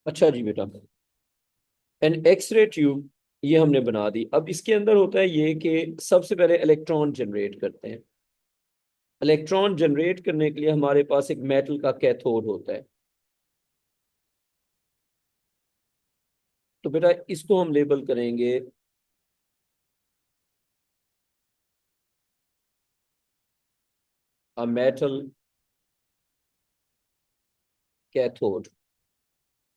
अच्छा जी बेटा, N X-ray tube ये हमने बना दी। अब इसके अंदर होता है ये कि सबसे पहले इलेक्ट्रॉन जनरेट करते हैं। इलेक्ट्रॉन जनरेट करने के लिए हमारे पास एक मेटल का कैथोड होता है। तो बेटा इसको हम लेबल करेंगे अ मेटल कैथोड।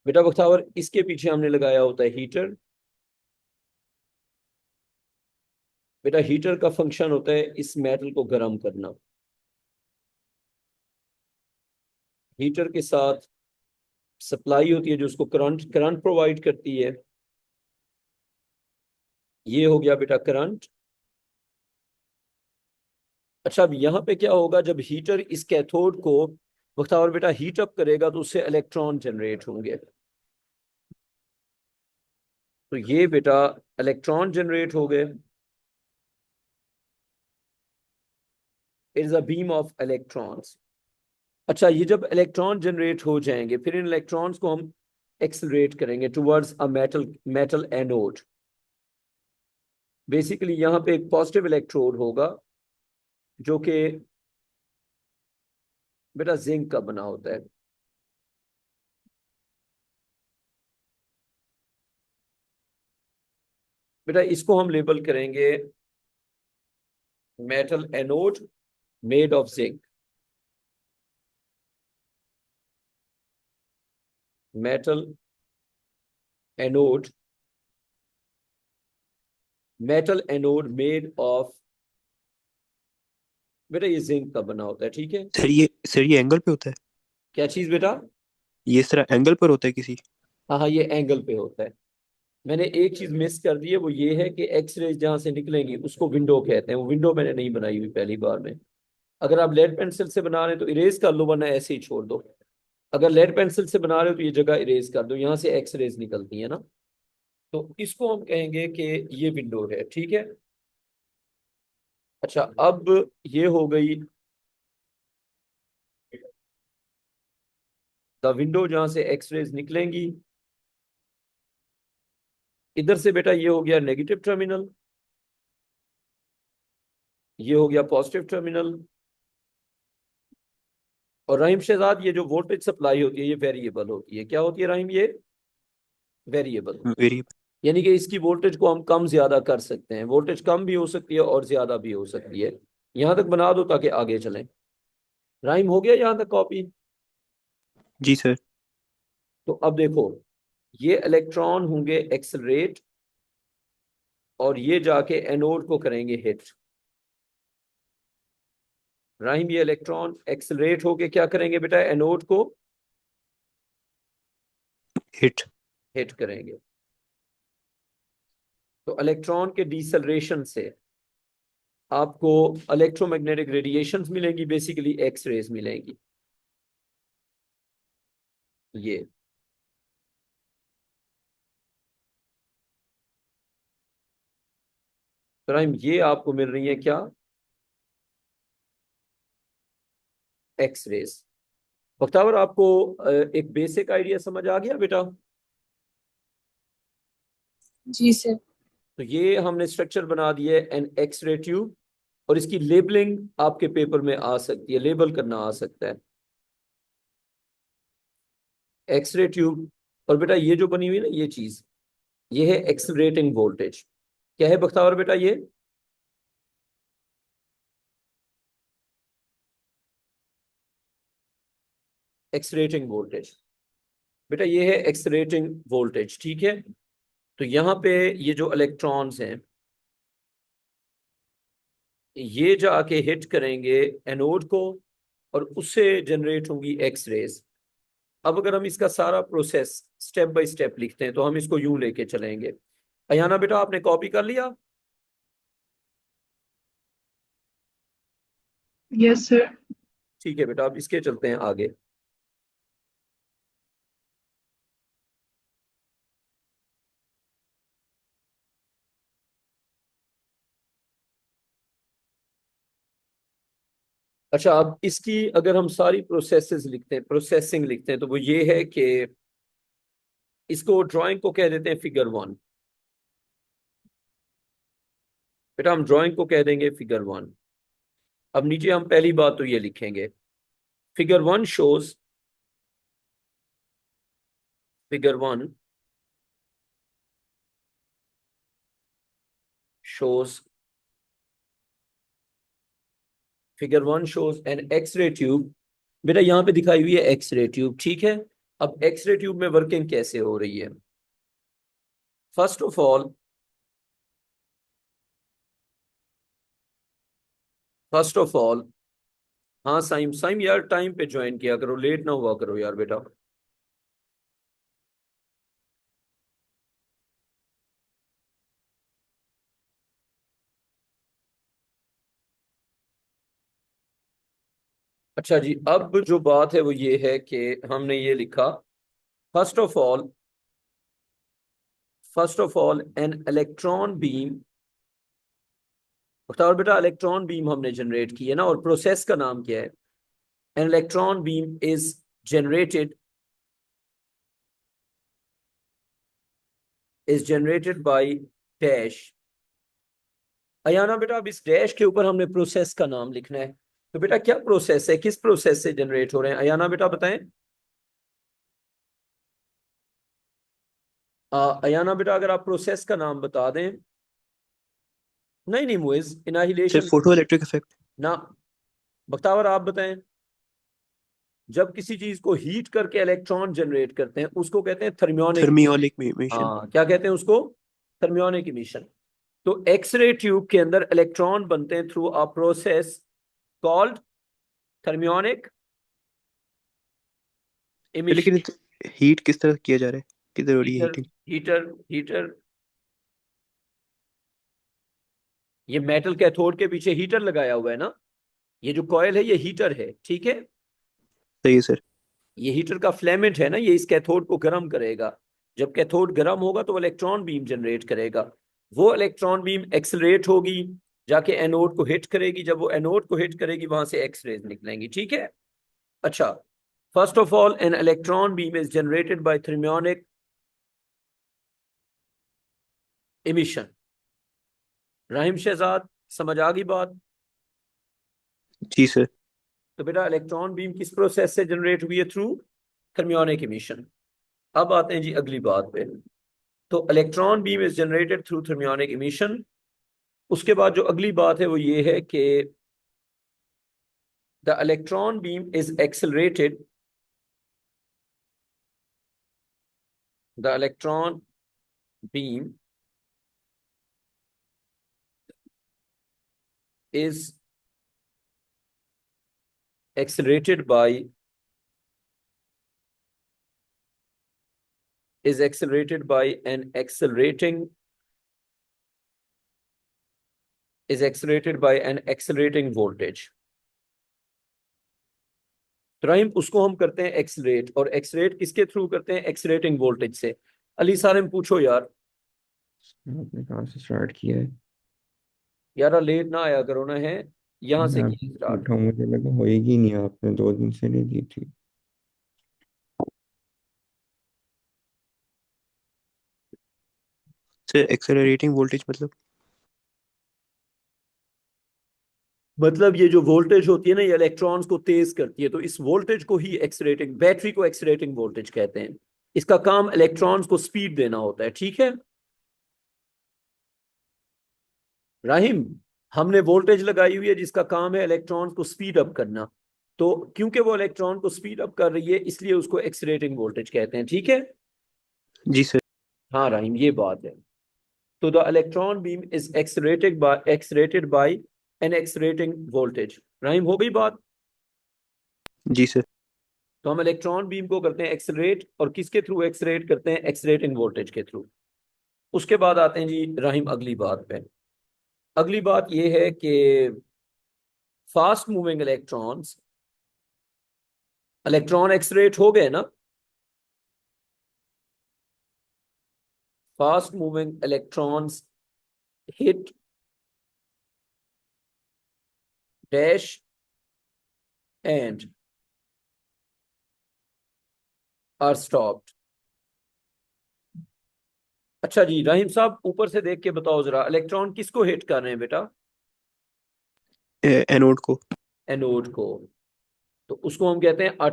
बेटा बख्तावर, इसके पीछे हमने लगाया होता है हीटर। बेटा हीटर का फंक्शन होता है इस मेटल को गर्म करना। हीटर के साथ सप्लाई होती है जो उसको करंट करंट प्रोवाइड करती है। ये हो गया बेटा करंट। अच्छा, अब यहाँ पे क्या होगा, जब हीटर इस कैथोड को बख्तावर बेटा हीट अप करेगा तो उससे इलेक्ट्रॉन जनरेट होंगे। तो ये बेटा इलेक्ट्रॉन जनरेट हो गए। It is a beam of electrons. अच्छा, ये जब इलेक्ट्रॉन जनरेट हो जाएंगे फिर इन इलेक्ट्रॉन्स को हम एक्सलरेट करेंगे towards a metal metal anode. Basically यहाँ पे एक पॉजिटिव इलेक्ट्रोड होगा जो कि बेटा जिंक का बना होता है। बेटा इसको हम लेबल करेंगे metal anode made of zinc. Metal anode, metal anode made of, बेटा ये जिंक का बना होता है, ठीक है। सर ये एंगल पे होता है। क्या चीज बेटा? ये सर एंगल पर होता है किसी। हाँ हाँ, ये एंगल पे होता है। मैंने एक चीज मिस कर दी है, वो ये है कि एक्स रेज जहां से निकलेंगी उसको विंडो कहते हैं। वो विंडो मैंने नहीं बनाई हुई पहली बार में। अगर आप लेड पेंसिल से बना रहे हो तो इरेज कर लो, वरना ऐसे ही छोड़ दो। अगर लेड पेंसिल से बना रहे हो तो ये जगह इरेज कर दो, यहाँ से एक्स रेज निकलती है ना। तो इसको हम कहेंगे कि ये विंडो है, ठीक है। अच्छा, अब ये हो गई द विंडो जहां से एक्स रेज निकलेंगी। इधर से बेटा ये हो गया नेगेटिव टर्मिनल, ये हो गया पॉजिटिव टर्मिनल। और रहीम शहजाद, ये जो वोल्टेज सप्लाई होती है ये वेरिएबल होती है। क्या होती है रहीम? ये वेरिएबल। वेरी। यानी कि इसकी वोल्टेज को हम कम ज्यादा कर सकते हैं। वोल्टेज कम भी हो सकती है और ज्यादा भी हो सकती है। यहां तक बना दो ताकि आगे चलें। राइम हो गया यहां तक कॉपी? जी सर। तो अब देखो, ये इलेक्ट्रॉन होंगे एक्सेलरेट और ये जाके एनोड को करेंगे हिट। राइम, ये इलेक्ट्रॉन एक्सेलरेट होके क्या करेंगे बेटा? एनोड को हिट। हिट करेंगे। तो इलेक्ट्रॉन के डिसलरेशन से आपको इलेक्ट्रोमैग्नेटिक रेडिएशंस मिलेंगी, बेसिकली एक्स रेज मिलेंगी। ये तो राइम ये आपको मिल रही है क्या? X raise. बख्तावर आपको एक बेसिक आइडिया समझ आ गया बेटा? जी सर। तो ये हमने स्ट्रक्चर बना दिया है एन एक्स रे ट्यूब। और इसकी लेबलिंग आपके पेपर में आ सकती है, लेबल करना आ सकता है एक्स रे ट्यूब। और बेटा ये जो बनी हुई है ना ये चीज, ये है एक्सलरेटिंग वोल्टेज। क्या है बख्तावर बेटा ये? Accelerating voltage. बेटा ये है एक्सलरेटिंग वोल्टेज, ठीक है। तो यहाँ पे ये जो इलेक्ट्रॉन्स हैं ये जाके हिट करेंगे एनोड को और उससे जनरेट होंगी एक्स रेज। अब अगर हम इसका सारा प्रोसेस स्टेप बाय स्टेप लिखते हैं तो हम इसको यूं लेके चलेंगे। अयाना बेटा आपने कॉपी कर लिया? Yes sir. ठीक है बेटा, अब इसके चलते हैं आगे। अच्छा, अब इसकी अगर हम सारी प्रोसेसेस लिखते हैं, प्रोसेसिंग लिखते हैं, तो वो ये है कि इसको ड्राइंग को कह देते हैं फिगर 1। बेटा हम ड्राइंग को कह देंगे फिगर 1। अब नीचे हम पहली बात तो ये लिखेंगे, figure 1 shows, figure 1 shows figure 1 shows an X-ray tube. बेटा यहाँ पे दिखाई हुई है एक्सरे ट्यूब, ठीक है। अब एक्सरे ट्यूब में वर्किंग कैसे हो रही है? First of all, first of all, हाँ साइम, साइम यार टाइम पे ज्वाइन किया करो, लेट ना हुआ करो यार बेटा। अच्छा जी, अब जो बात है वो ये है कि हमने ये लिखा, first of all, first of all an electron beam. और बेटा इलेक्ट्रॉन बीम हमने जनरेट की है ना, और प्रोसेस का नाम क्या है? N electron beam is generated, is generated by dash. Ayana बेटा अब इस डैश के ऊपर हमने प्रोसेस का नाम लिखना है। तो बेटा क्या प्रोसेस है, किस प्रोसेस से जनरेट हो रहे हैं? अयाना बेटा बताएं। अयाना बेटा अगर आप प्रोसेस का नाम बता दें। नहीं नहीं Muiz, sir annihilation photoelectric effect. ना। बख्तावर आप बताएं। जब किसी चीज को हीट करके इलेक्ट्रॉन जनरेट करते हैं उसको कहते हैं थर्मियोनिक। Thermionic emission. हाँ क्या कहते हैं उसको? Thermionic emission. तो एक्सरे ट्यूब के अंदर इलेक्ट्रॉन बनते हैं through a process called thermionic emission. लेकिन हीट किस तरह किया जा रहा है, किधर हो रही है हीटर, हीटिंग? Heater, heater. ये मेटल कैथोड के पीछे हीटर लगाया हुआ है ना, ये जो कॉयल है ये हीटर है, ठीक है। सही है सर। ये हीटर का फ्लेमेंट है ना, ये इस कैथोड को गर्म करेगा। जब कैथोड गर्म होगा तो वो इलेक्ट्रॉन बीम जनरेट करेगा। वो इलेक्ट्रॉन बीम एक्सलरेट होगी, जाके एनोड को हिट करेगी। जब वो एनोड को हिट करेगी वहां से एक्स रेज निकलेंगी, ठीक है। अच्छा, first of all an electron beam is generated by thermionic emission. Rahim Shahzad समझ आ गई बात? जी सर। तो बेटा इलेक्ट्रॉन बीम किस प्रोसेस से जनरेट हुई है? Through thermionic emission. अब आते हैं जी अगली बात पे। तो electron beam is generated through thermionic emission. उसके बाद जो अगली बात है वो ये है कि the electron beam is accelerated, the electron beam is accelerated by is accelerated by an accelerating is accelerated by an accelerating voltage। तो राहिम उसको हम करते हैं एक्सलेट, और एक्सलेट किसके थ्रू करते हैं? एक्सलेटिंग वोल्टेज से। अली सारिम पूछो यार। आपने कहाँ से स्टार्ट किया है? यार लेट ना आया करो ना, है यहाँ से मैं की स्टार्ट। उठा, मुझे लगा होएगी नहीं, आपने 2 दिन से नहीं दी थी। सर एक्सेलरेटिंग वोल्टेज मतलब? मतलब ये जो वोल्टेज होती है ना, ये इलेक्ट्रॉन्स को तेज करती है, तो इस वोल्टेज को ही एक्सलेटिंग, बैटरी को एक्सलेटिंग वोल्टेज कहते हैं। इसका काम इलेक्ट्रॉन्स को स्पीड देना होता है, ठीक है। राहिम, हमने वोल्टेज लगाई हुई है जिसका काम है इलेक्ट्रॉन को स्पीड अप करना। तो क्योंकि वो इलेक्ट्रॉन को स्पीड अप कर रही है इसलिए उसको एक्सलेटिंग वोल्टेज कहते हैं, ठीक है। जी सर। हाँ राहिम ये बात है। तो the electron beam is accelerated by an accelerating voltage. Rahim हो गई बात? जी सर। तो हम इलेक्ट्रॉन बीम को करते हैं एक्सलेट, और किसके थ्रू एक्सलेट करते हैं? एक्सलेटिंग वोल्टेज के थ्रू। उसके बाद आते हैं जी राहिम अगली बात पे। अगली बात यह है कि फास्ट मूविंग इलेक्ट्रॉन्स, इलेक्ट्रॉन एक्सलेट हो गए ना। Fast moving electrons hit dash and are stopped। अच्छा जी, राहिम साहब ऊपर से देख के बताओ जरा, इलेक्ट्रॉन किसको हिट कर रहे हैं बेटा? एनोड को। एनोड को। तो उसको हम कहते हैं अ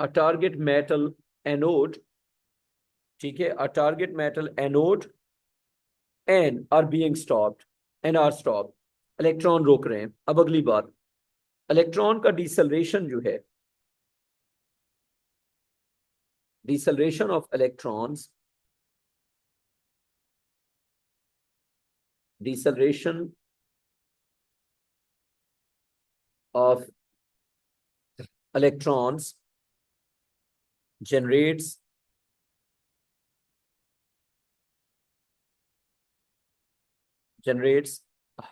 टारगेट मेटल एनोड। ठीक है, a target metal anode and are being stopped, and are stop. Electron रोक रहे हैं। अब अगली बात, इलेक्ट्रॉन का डिसलरेशन जो है, deceleration of electrons, deceleration of electrons generates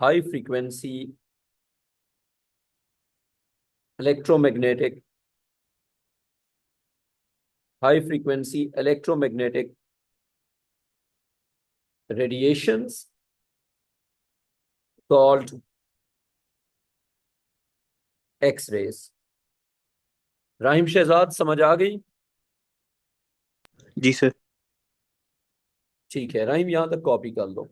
high frequency electromagnetic radiations called X-rays। Rahim Shahzad समझ आ गई? जी सर। ठीक है राहिम, यहां तक कॉपी कर लो।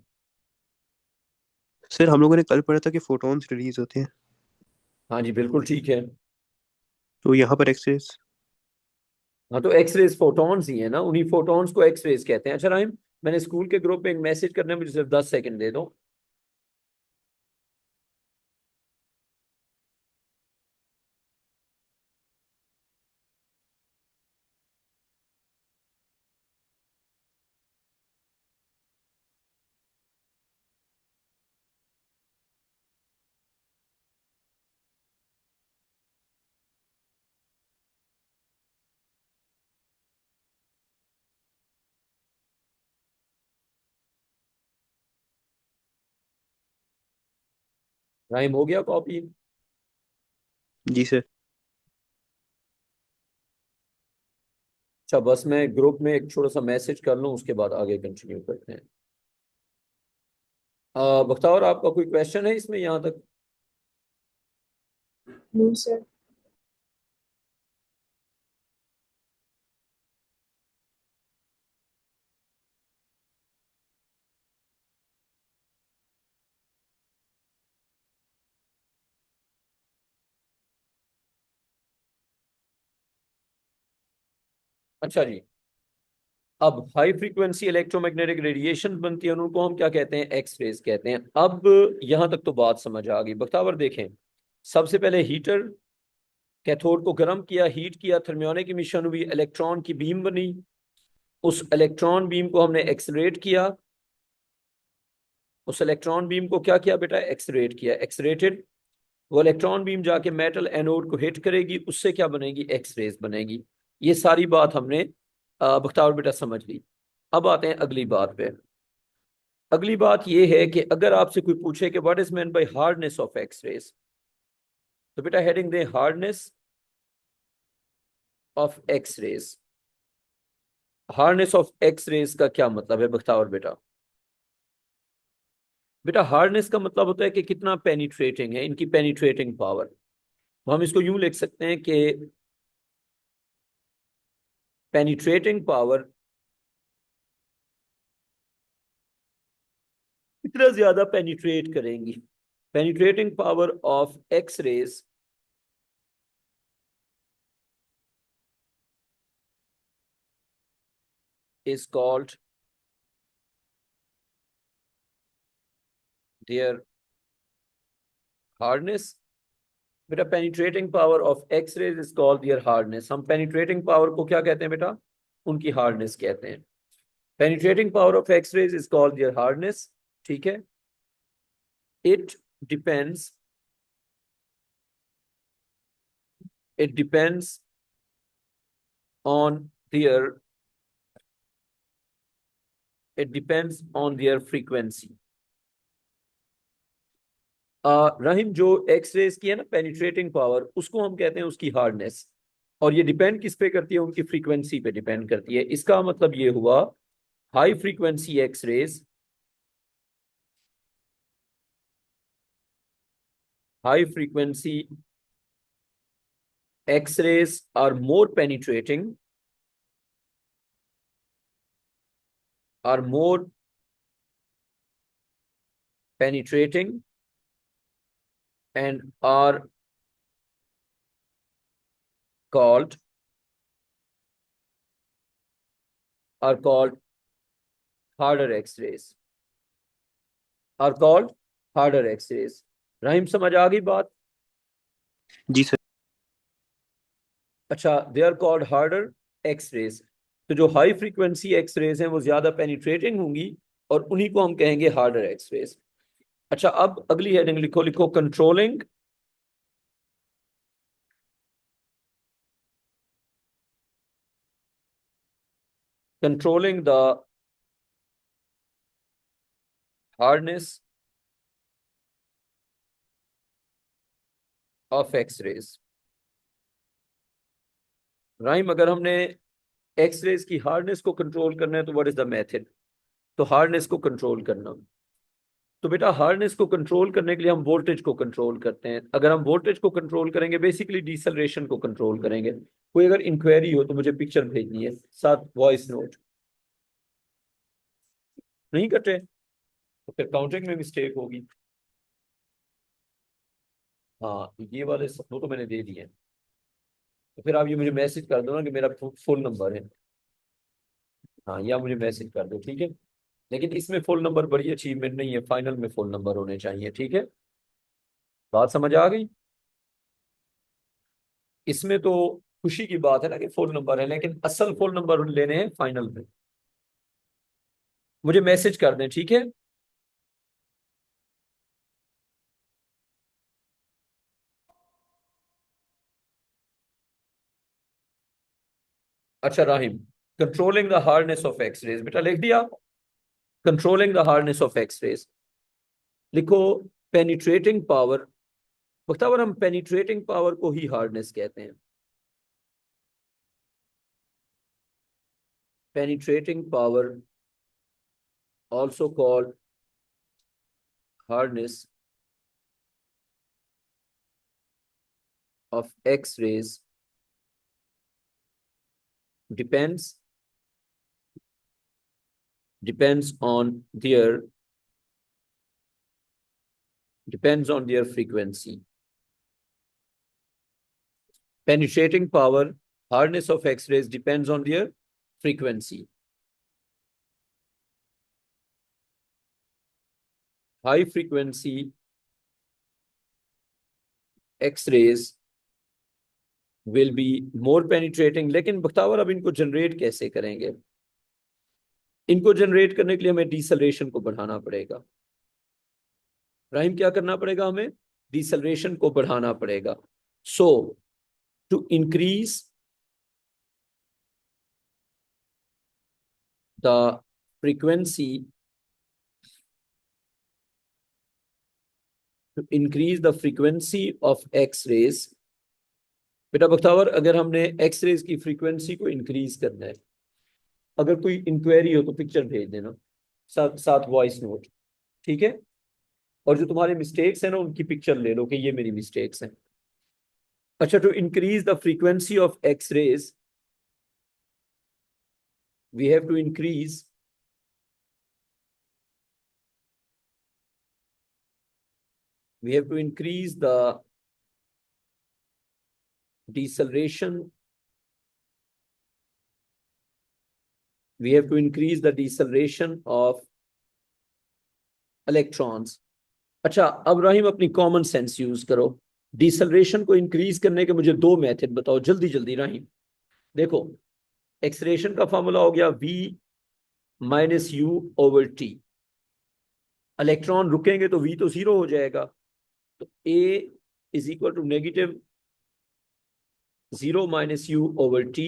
सर हम लोगों ने कल पढ़ा था कि फोटॉन्स रिलीज होते हैं, हाँ जी बिल्कुल ठीक है। तो यहाँ पर एक्सरेज। हाँ तो एक्सरेज फोटॉन्स ही है ना, उन्हीं फोटॉन्स को एक्सरेज कहते हैं। अच्छा राहिम, मैंने स्कूल के ग्रुप में एक मैसेज करना है, मुझे सिर्फ 10 सेकंड दे दो। राहिम हो गया कॉपी? जी सर। अच्छा बस मैं ग्रुप में एक छोटा सा मैसेज कर लूँ, उसके बाद आगे कंटिन्यू करते हैं। बख्तावर आपका कोई क्वेश्चन है इसमें यहाँ तक? No sir. अच्छा जी, अब हाई फ्रीक्वेंसी इलेक्ट्रोमैग्नेटिक रेडिएशन बनती है, उनको हम क्या कहते हैं? एक्स रेज कहते हैं। अब यहां तक तो बात समझ आ गई। बख्तावर देखें, सबसे पहले हीटर, कैथोड को गर्म किया, हीट किया, थर्मियोनिक इमिशन हुई, इलेक्ट्रॉन की बीम बनी। उस इलेक्ट्रॉन बीम को हमने एक्सरेट किया। उस इलेक्ट्रॉन बीम को क्या किया बेटा? एक्सरेट किया, एक्सरेटेड। वो इलेक्ट्रॉन बीम जाके मेटल एनोड को हिट करेगी, उससे क्या बनेगी? एक्स रेज बनेगी। ये सारी बात हमने बख्तावर बेटा समझ ली। अब आते हैं अगली बात पे। अगली बात ये है कि अगर आपसे कोई पूछे कि what is meant by hardness of X rays, तो बेटा हेडिंग दे hardness of X rays. Hardness of X rays का क्या मतलब है बख्तावर बेटा? बेटा हार्डनेस का मतलब होता है कि कितना पेनिट्रेटिंग है, इनकी पेनिट्रेटिंग पावर। तो हम इसको यूं लिख सकते हैं कि पेनिट्रेटिंग पावर, कितना ज्यादा पेनिट्रेट करेंगी। Penetrating power of X rays is called their hardness। बेटा penetrating power of X rays is called their hardness. हम पेनिट्रेटिंग पावर को क्या कहते हैं बेटा? उनकी हार्डनेस कहते हैं। Penetrating power of X rays is called their hardness. ठीक है। It depends it depends on their it depends on their frequency. Rahim, जो एक्स रेज की है ना पेनिट्रेटिंग पावर, उसको हम कहते हैं उसकी हार्डनेस। और ये डिपेंड किस पे करती है? उनकी फ्रीक्वेंसी पे डिपेंड करती है। इसका मतलब ये हुआ, high frequency X rays, high frequency X-rays are more penetrating, are more penetrating and are called harder X-rays, are called harder X-rays. Rahim समझ आ गई बात? जी सर। अच्छा, they are called harder X-rays. तो जो हाई फ्रीक्वेंसी एक्सरेज हैं वो ज्यादा पेनिट्रेटिंग होंगी और उन्हीं को हम कहेंगे हार्डर एक्सरेज। अच्छा, अब अगली हेडिंग लिखो, लिखो controlling controlling the hardness of X-rays. Raim, अगर हमने एक्सरेज की हार्डनेस को कंट्रोल करना है तो व्हाट इज द मेथड? तो हार्डनेस को कंट्रोल करना, तो बेटा हार्डनेस को कंट्रोल करने के लिए हम वोल्टेज को कंट्रोल करते हैं। अगर हम वोल्टेज को कंट्रोल करेंगे, बेसिकली डिसलरेशन को कंट्रोल करेंगे। कोई अगर इंक्वायरी हो तो मुझे पिक्चर भेजनी है, साथ वॉइस नोट। नहीं कटे तो फिर काउंटिंग में मिस्टेक होगी। हाँ, ये वाले वो तो मैंने दे दिए हैं। तो फिर आप ये मुझे मैसेज कर दो ना कि मेरा फुल नंबर है। हाँ, या मुझे मैसेज कर दो, ठीक है। लेकिन इसमें फुल नंबर बड़ी अचीवमेंट नहीं है, फाइनल में फुल नंबर होने चाहिए, ठीक है। बात समझ आ गई? इसमें तो खुशी की बात है ना कि फुल नंबर है, लेकिन असल फुल नंबर लेने हैं फाइनल में। मुझे मैसेज कर दें, ठीक है। अच्छा Rahim, controlling the hardness of X rays, बेटा लिख दिया। Controlling the hardness of X rays लिखो। पेनिट्रेटिंग पावर, बख्तावर हम पेनिट्रेटिंग पावर को ही हार्डनेस कहते हैं। Penetrating power also called hardness of X-rays depends on their frequency. Penetrating power, hardness of X-rays depends on their frequency. High frequency X-rays will be more penetrating. लेकिन बख्तावर अब इनको generate कैसे करेंगे? इनको जनरेट करने के लिए हमें डिसलरेशन को बढ़ाना पड़ेगा। राहिम, क्या करना पड़ेगा हमें? डिसलरेशन को बढ़ाना पड़ेगा। So to increase the frequency, to increase the frequency of X-rays। बेटा बख्तावर, अगर हमने एक्स-रेज की फ्रीक्वेंसी को इंक्रीज करना है, अगर कोई इंक्वायरी हो तो पिक्चर भेज देना, साथ साथ वॉइस नोट, ठीक है। और जो तुम्हारे मिस्टेक्स हैं ना, उनकी पिक्चर ले लो कि ये मेरी मिस्टेक्स हैं। अच्छा, to increase the frequency of X-rays we have to increase the deceleration. We have to increase the deceleration of electrons. अच्छा, अब राहिम अपनी कॉमन सेंस यूज करो। डिसलरेशन को इंक्रीज करने के मुझे दो मेथड बताओ, जल्दी जल्दी राहिम। देखो, एक्सलेशन का फॉर्मूला हो गया V minus u over t. Electron रुकेंगे तो V तो जीरो हो जाएगा, तो A is equal to negative 0 minus u over t.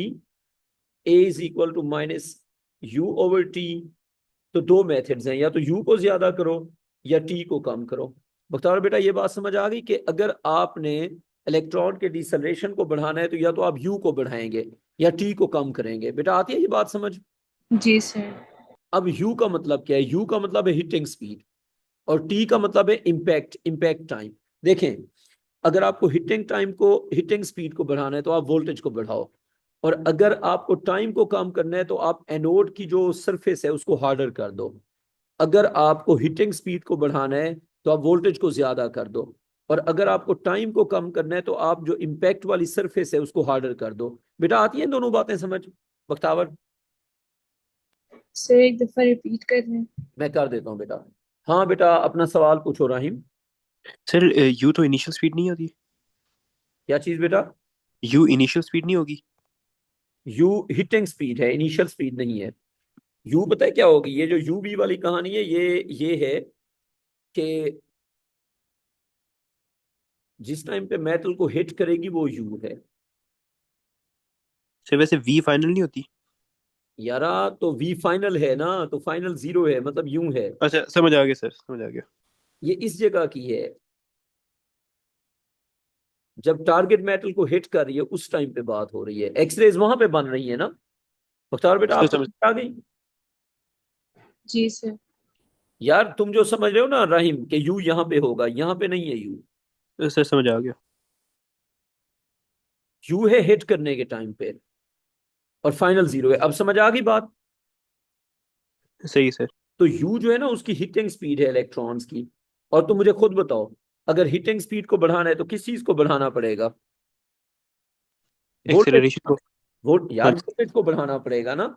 A is equal to minus u over t. तो दो मेथड्स हैं, या तो U को ज्यादा करो या T को कम करो। बख्तार बेटा, ये बात समझ आ गई कि अगर आपने इलेक्ट्रॉन के डिसलरेशन को बढ़ाना है तो या तो आप U को बढ़ाएंगे या T को कम करेंगे। बेटा आती है ये बात समझ? जी सर। अब U का मतलब क्या है? U का मतलब है हिटिंग स्पीड और T का मतलब है इम्पैक्ट टाइम। देखें, अगर आपको हिटिंग स्पीड को बढ़ाना है तो आप वोल्टेज को बढ़ाओ, और अगर आपको टाइम को कम करना है तो आप एनोड की जो सरफेस है उसको हार्डर कर दो। अगर आपको हिटिंग स्पीड को बढ़ाना है तो आप वोल्टेज को ज्यादा कर दो, और अगर आपको टाइम को कम करना है तो आप जो इम्पैक्ट वाली सरफेस है उसको हार्डर कर दो। बेटा आती हैं दोनों बातें समझ बख्तावर? सर एक दफा रिपीट कर रहे हैं। मैं कर देता हूँ बेटा। हाँ बेटा, अपना सवाल पूछो राहिम। सर यू तो इनिशियल स्पीड नहीं होती? क्या चीज बेटा? यू इनिशियल स्पीड नहीं होगी? यू हिटिंग स्पीड है, इनिशियल स्पीड नहीं है। यू पता है क्या होगी? ये जो यू बी वाली कहानी है, ये है कि जिस टाइम पे मेटल को हिट करेगी वो यू है। सर वैसे वी फाइनल नहीं होती? यारा तो वी फाइनल है ना, तो फाइनल जीरो है, मतलब यू है। अच्छा समझ आ गया सर, समझ आ गया। ये इस जगह की है, जब टारगेट मेटल को हिट कर रही है उस टाइम पे बात हो रही है। एक्सरेज वहां पे बन रही है ना। मुख्तार बेटा सर आपको समझ। समझ आ गई? जी सर। यार तुम जो समझ रहे हो ना राहिम कि यू यहाँ पे होगा, यहाँ पे नहीं है यू। सर समझ आ गया। यू है हिट करने के टाइम पे, और फाइनल जीरो है। अब समझ आ गई बात? सही है सर। तो यू जो है ना उसकी हिटिंग स्पीड है इलेक्ट्रॉन्स की। और तुम मुझे खुद बताओ, अगर हिटिंग स्पीड को बढ़ाना है तो किस चीज को बढ़ाना पड़ेगा? वोल्टेज। एक्सेलरेशन को। वोल्ट हाँ यार, जी। वोल्टेज को बढ़ाना पड़ेगा ना।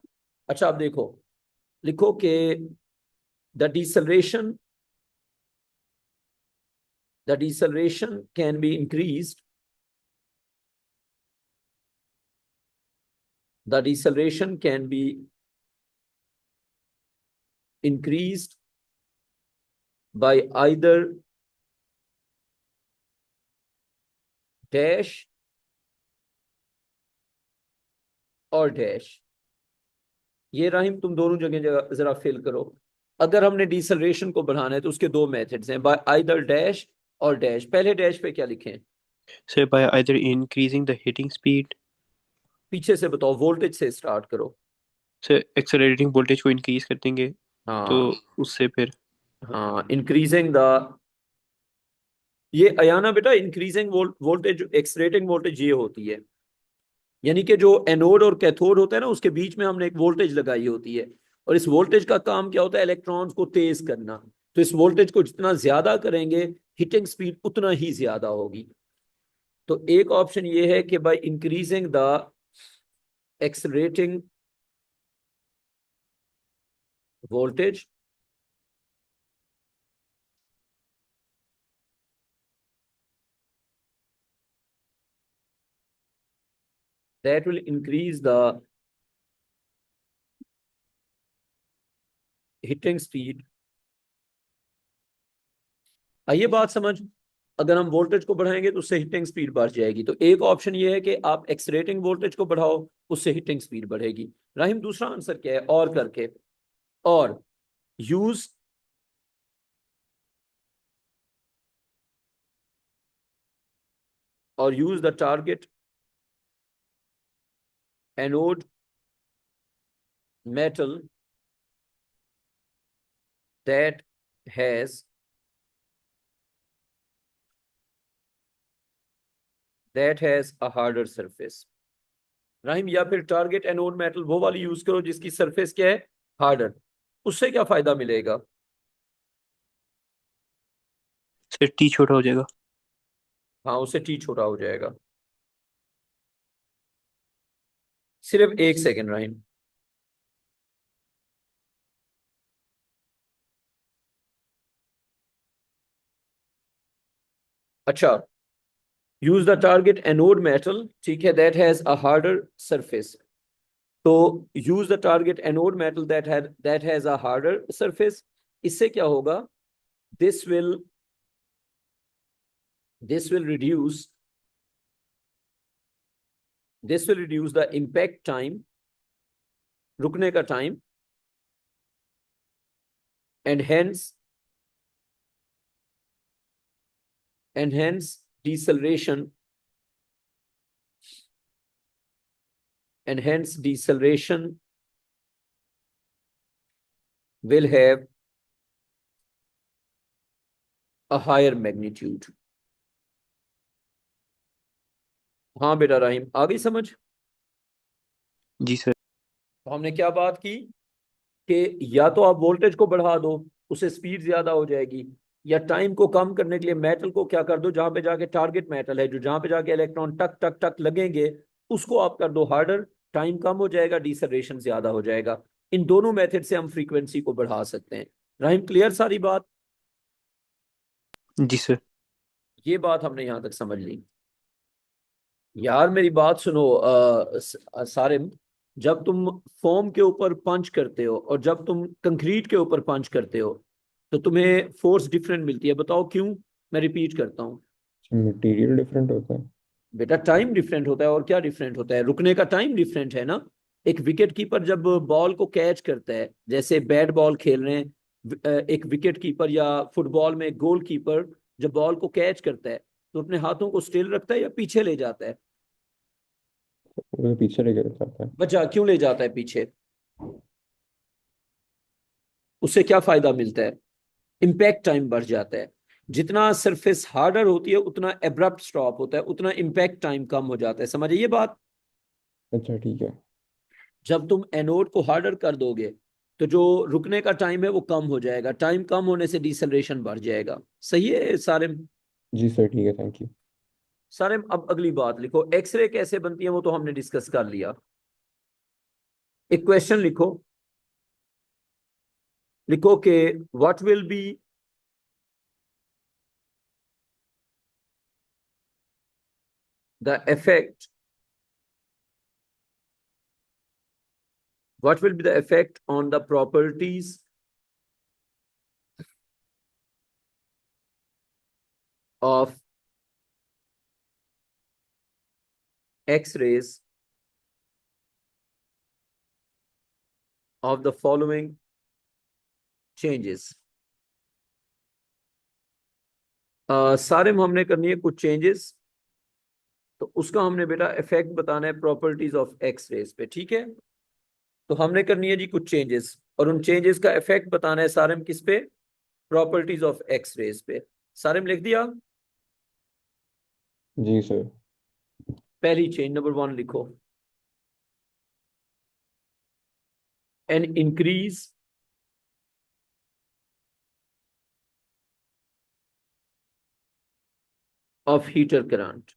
अच्छा अब देखो, लिखो कि the deceleration the deceleration can be increased the deceleration can be increased by either dash और डैश। ये राहिम तुम दोनों जगह जरा फिल करो। अगर हमने डिसलरेशन को बढ़ाना है तो उसके दो मेथड्स हैं, बाय आइदर डैश और डैश। पहले डैश पे क्या लिखें? Sir by either increasing the hitting speed. पीछे से बताओ, वोल्टेज से स्टार्ट करो। सर एक्सेलरेटिंग वोल्टेज को इंक्रीज कर देंगे तो हाँ। उससे फिर। हाँ, इंक्रीजिंग द, ये अयाना बेटा इंक्रीजिंग वोल्टेज, एक्सलेटिंग वोल्टेज ये होती है। यानी कि जो एनोड और कैथोड होता है ना, उसके बीच में हमने एक वोल्टेज लगाई होती है, और इस वोल्टेज का काम क्या होता है? इलेक्ट्रॉन्स को तेज करना। तो इस वोल्टेज को जितना ज्यादा करेंगे, हिटिंग स्पीड उतना ही ज्यादा होगी। तो एक ऑप्शन ये है कि by increasing the accelerating voltage, that will increase the hitting speed। आइए बात समझ, अगर हम वोल्टेज को बढ़ाएंगे तो उससे हिटिंग स्पीड बढ़ जाएगी। तो एक ऑप्शन ये है कि आप एक्सलेटिंग वोल्टेज को बढ़ाओ, उससे हिटिंग स्पीड बढ़ेगी। राहिम दूसरा आंसर क्या है? और करके, और use use the target anode metal that has a harder surface। Rahim या फिर टारगेट एनोड मेटल वो वाली यूज करो जिसकी सरफेस क्या है? हार्डर। उससे क्या फायदा मिलेगा? सर टी छोटा हो जाएगा। हाँ, उससे टी छोटा हो जाएगा। सिर्फ एक सेकेंड राहिम। अच्छा, use the target anode metal, ठीक है, that has a harder surface. तो use the target anode metal that has a harder surface. इससे क्या होगा? This will this will reduce this will reduce the impact time, रुकने का time, and hence deceleration will have a higher magnitude। हाँ बेटा राहिम, आ गई समझ? जी सर। तो हमने क्या बात की कि या तो आप वोल्टेज को बढ़ा दो, उससे स्पीड ज्यादा हो जाएगी, या टाइम को कम करने के लिए मेटल को क्या कर दो, जहां पे जाके टारगेट मेटल है, जो जहां पे जाके इलेक्ट्रॉन टक टक टक लगेंगे, उसको आप कर दो हार्डर, टाइम कम हो जाएगा, डिसलरेशन ज्यादा हो जाएगा। इन दोनों मेथड से हम फ्रीक्वेंसी को बढ़ा सकते हैं। राहिम क्लियर सारी बात? जी सर। ये बात हमने यहां तक समझ ली। यार मेरी बात सुनो, सारिम, जब तुम फोम के ऊपर पंच करते हो और जब तुम कंक्रीट के ऊपर पंच करते हो, तो तुम्हें फोर्स डिफरेंट मिलती है, बताओ क्यों? मैं रिपीट करता हूँ। मटेरियल डिफरेंट होता है। बेटा टाइम डिफरेंट होता है, और क्या डिफरेंट होता है? रुकने का टाइम डिफरेंट है ना। एक विकेट कीपर जब बॉल को कैच करता है, जैसे बैट बॉल खेल रहे हैं, एक विकेट कीपर या फुटबॉल में गोल कीपर जब बॉल को कैच करता है, तो अपने हाथों को स्टिल रखता है या पीछे ले जाता है? वो पीछे लेके जाता है। बचा क्यों ले जाता है पीछे? उससे क्या फायदा मिलता है? इम्पैक्ट टाइम बढ़ जाता है। जितना सरफेस हार्डर होती है उतना एब्रप्ट स्टॉप होता है, उतना इम्पैक्ट टाइम कम हो जाता है। समझिए ये बात? अच्छा ठीक है। जब तुम एनोड को हार्डर कर दोगे, तो जो रुकने का टाइम है वो कम हो जाएगा, टाइम कम होने से डिसलरेशन बढ़ जाएगा। सही है सारे? जी सर ठीक है, थैंक यू। सारे अब अगली बात लिखो, एक्सरे कैसे बनती है वो तो हमने डिस्कस कर लिया। एक क्वेश्चन लिखो, लिखो कि what will be the effect, what will be the effect on the properties of X-rays of the following changes? सारे में हमने करनी है कुछ चेंजेस, तो उसका हमने बेटा इफेक्ट बताना है प्रॉपर्टीज ऑफ एक्स रेज पे, ठीक है? तो हमने करनी है जी कुछ चेंजेस, और उन चेंजेस का इफेक्ट बताना है सारे में किस पे? प्रॉपर्टीज ऑफ एक्स रेज पे। सारे में लिख दिया? जी सर। पहली चेंज नंबर 1 लिखो, an increase of heater current.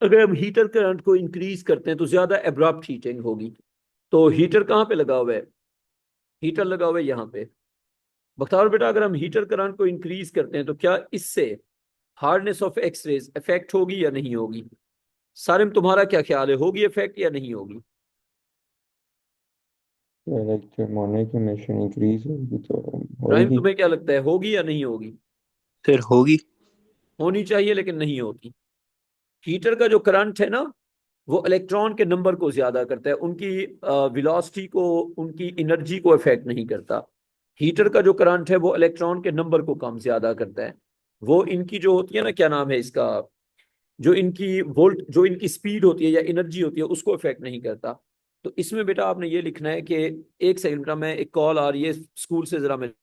अगर हम हीटर करंट को इंक्रीज करते हैं तो ज्यादा एब्रप्ट हीटिंग होगी। तो हीटर कहाँ पे लगा हुआ है? हीटर लगा हुआ है यहाँ पे। बख्तार बेटा, अगर हम हीटर करंट को इंक्रीज करते हैं तो क्या इससे hardness of X rays effect होगी या नहीं होगी? सारिम तुम्हारा क्या ख्याल है, होगी इफेक्ट या नहीं होगी? लाइक जब माने कि मशीन इंक्रीज होगी तो राइम होएगी। तुम्हें क्या लगता है, होगी या नहीं होगी? सर होगी। होनी चाहिए लेकिन नहीं होती। हीटर का जो करंट है ना, वो इलेक्ट्रॉन के नंबर को ज्यादा करता है, उनकी वेलोसिटी को, उनकी एनर्जी को इफेक्ट नहीं करता। हीटर का जो करंट है वो इलेक्ट्रॉन के नंबर को कम ज्यादा करता है। वो इनकी जो होती है ना, क्या नाम है इसका, जो इनकी वोल्ट, जो इनकी स्पीड होती है या एनर्जी होती है, उसको इफेक्ट नहीं करता। तो इसमें बेटा आपने ये लिखना है कि, एक सेकंड बेटा, मैं एक कॉल आ रही है स्कूल से, जरा मैं।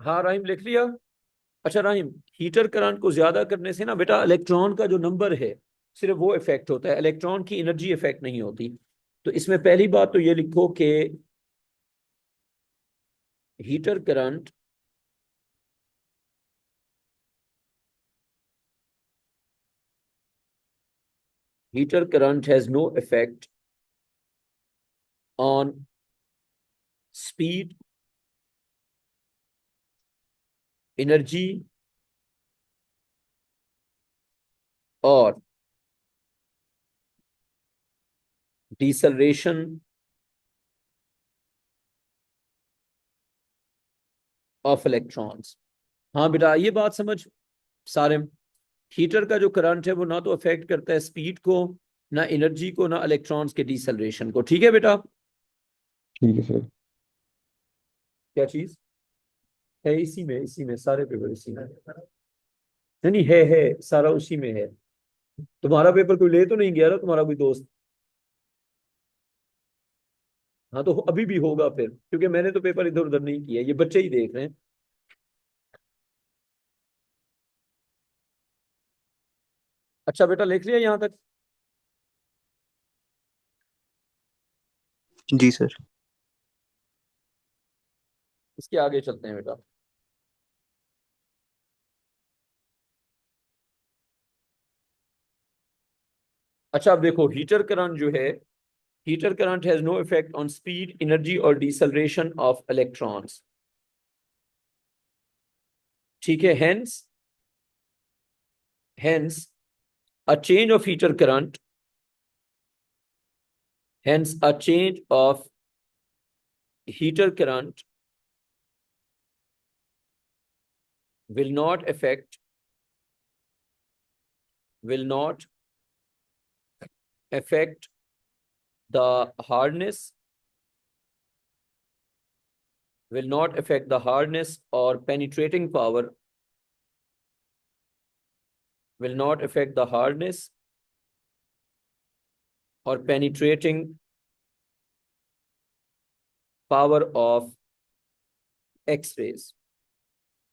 हाँ राहिम लिख लिया? अच्छा राहिम, हीटर करंट को ज्यादा करने से ना बेटा इलेक्ट्रॉन का जो नंबर है, सिर्फ वो इफेक्ट होता है, इलेक्ट्रॉन की एनर्जी इफेक्ट नहीं होती। तो इसमें पहली बात तो ये लिखो कि heater current heater current has no effect on speed, energy, or deceleration of electrons. हाँ बेटा ये बात समझ सारे, हीटर का जो करंट है वो ना तो अफेक्ट करता है स्पीड को, ना एनर्जी को, ना इलेक्ट्रॉन्स के डिसलरेशन को। ठीक है बेटा? ठीक है सर। क्या चीज है? इसी में सारे पेपर इसी में नहीं नहीं, है सारा उसी में है। तुम्हारा पेपर कोई ले तो नहीं गया ना, तुम्हारा कोई दोस्त? हाँ तो अभी भी होगा फिर, क्योंकि मैंने तो पेपर इधर उधर नहीं किया, ये बच्चे ही देख रहे हैं। अच्छा बेटा लिख लिया यहाँ तक? जी सर। इसके आगे चलते हैं बेटा। अच्छा अब देखो, हीटर करंट जो है, heater current has no effect on speed, energy और डिसलरेशन ऑफ इलेक्ट्रॉन्स। ठीक है? Hence a change of heater current, hence a change of heater current will not affect the hardness, will not affect the hardness or penetrating power, will not affect the hardness or penetrating power of X-rays।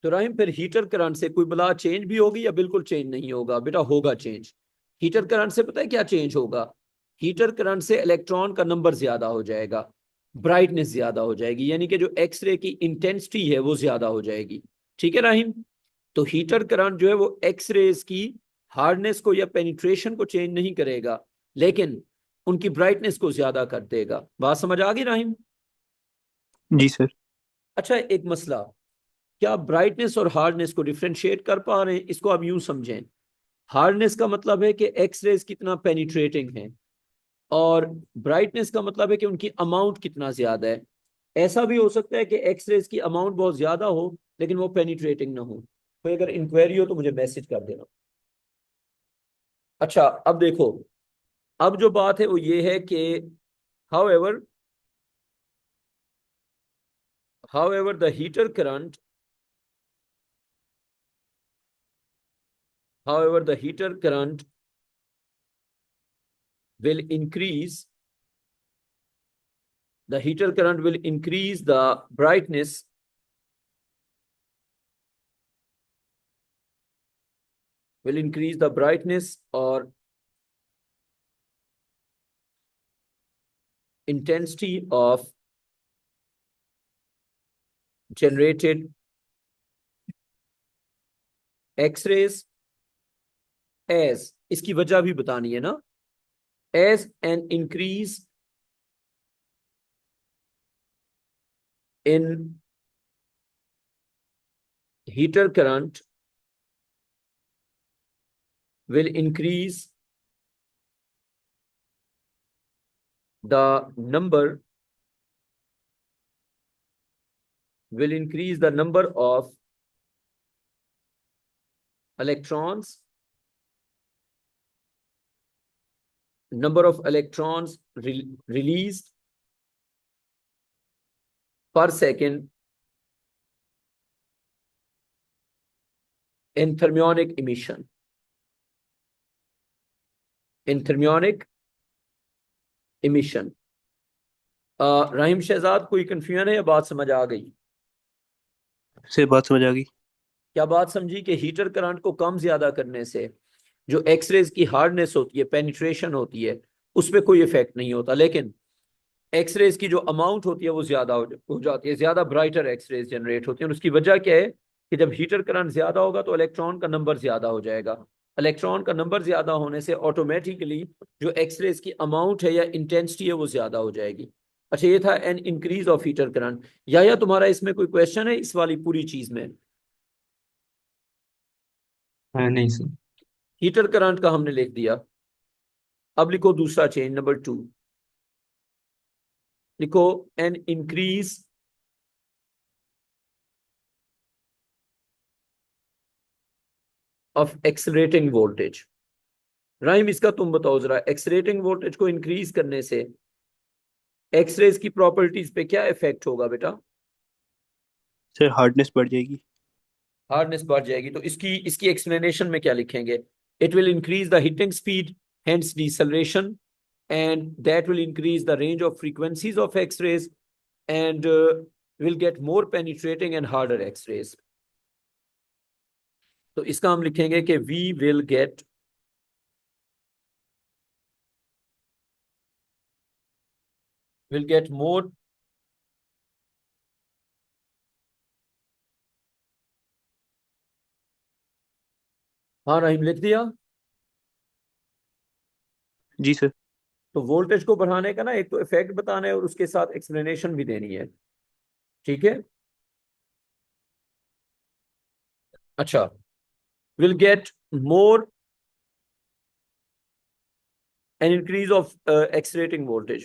तो राहिम फिर heater current से कोई बला change भी होगी या बिल्कुल change नहीं होगा? बेटा होगा चेंज। हीटर करंट से पता है क्या चेंज होगा? हीटर करंट से इलेक्ट्रॉन का नंबर ज्यादा हो जाएगा, ब्राइटनेस ज्यादा हो जाएगी, यानी कि जो एक्सरे की इंटेंसिटी है वो ज्यादा हो जाएगी। ठीक है राहिम? तो हीटर करंट जो है वो एक्सरेज की हार्डनेस को या पेनिट्रेशन को चेंज नहीं करेगा, लेकिन उनकी ब्राइटनेस को ज्यादा कर देगा। बात समझ आ गई राहिम? जी सर। अच्छा एक मसला, क्या आप ब्राइटनेस और हार्डनेस को डिफ्रेंशिएट कर पा रहे हैं? इसको आप यूं समझें, हार्डनेस का मतलब है कि एक्स रेज कितना पेनिट्रेटिंग है, और ब्राइटनेस का मतलब है कि उनकी अमाउंट कितना ज्यादा है। ऐसा भी हो सकता है कि एक्स रेज की अमाउंट बहुत ज्यादा हो लेकिन वो पेनिट्रेटिंग ना हो। तो अगर इंक्वायरी हो तो मुझे मैसेज कर देना। अच्छा अब देखो, अब जो बात है वो ये है कि however however the heater current however the heater current will increase the heater current will increase the brightness or intensity of generated x-rays as, इसकी वजह भी बतानी है ना, as an increase in heater current will increase the number of electrons released per second in thermionic emission, Rahim Shahzad कोई confusion है या बात समझ आ गई? सर बात समझ आ गई। क्या बात समझी कि हीटर करंट को कम ज्यादा करने से जो एक्सरेज की हार्डनेस होती है, पेनिट्रेशन होती है, उस पर कोई इफेक्ट नहीं होता, लेकिन एक्सरेज की जो अमाउंट होती है वो ज्यादा हो जाती है, ज्यादा ब्राइटर एक्सरेज जनरेट होती है। और उसकी वजह क्या है कि जब हीटर करंट ज्यादा होगा तो इलेक्ट्रॉन का नंबर ज्यादा हो जाएगा। इलेक्ट्रॉन का नंबर ज्यादा होने से ऑटोमेटिकली जो एक्सरेज की अमाउंट है या इंटेंसिटी है वो ज्यादा हो जाएगी। अच्छा ये था an increase of heater current. या तुम्हारा इसमें कोई क्वेश्चन है इस वाली पूरी चीज में? नहीं सर। हीटर करंट का हमने लिख दिया। अब लिखो दूसरा चेंज नंबर 2, लिखो an increase of accelerating voltage. Rhyme इसका तुम बताओ जरा, एक्सेलरेटिंग वोल्टेज को इंक्रीज करने से एक्स रेज की प्रॉपर्टीज पे क्या इफेक्ट होगा बेटा? सर हार्डनेस बढ़ जाएगी। हार्डनेस बढ़ जाएगी, तो इसकी इसकी एक्सप्लेनेशन में क्या लिखेंगे? It will increase the heating speed, hence deceleration, and that will increase the range of frequencies of X-rays and will get more penetrating and harder X-rays. तो इसका हम लिखेंगे कि we will get more हाँ रहीम लिख दिया। जी सर। तो voltage को बढ़ाने का ना एक तो इफेक्ट बताना है और उसके साथ एक्सप्लेनेशन भी देनी है, ठीक है? अच्छा, will get more an increase of accelerating voltage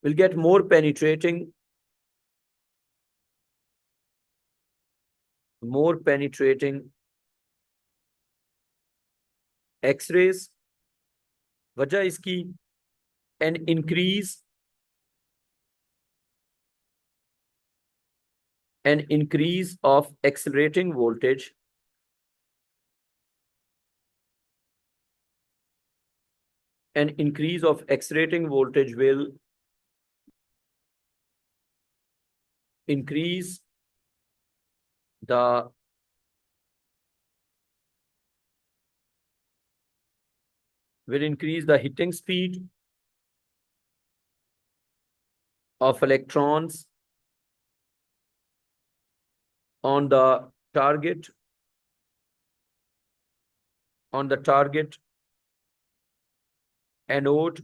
will get more penetrating X-rays। वजह इसकी an increase of accelerating voltage will increase the hitting speed of electrons on the target anode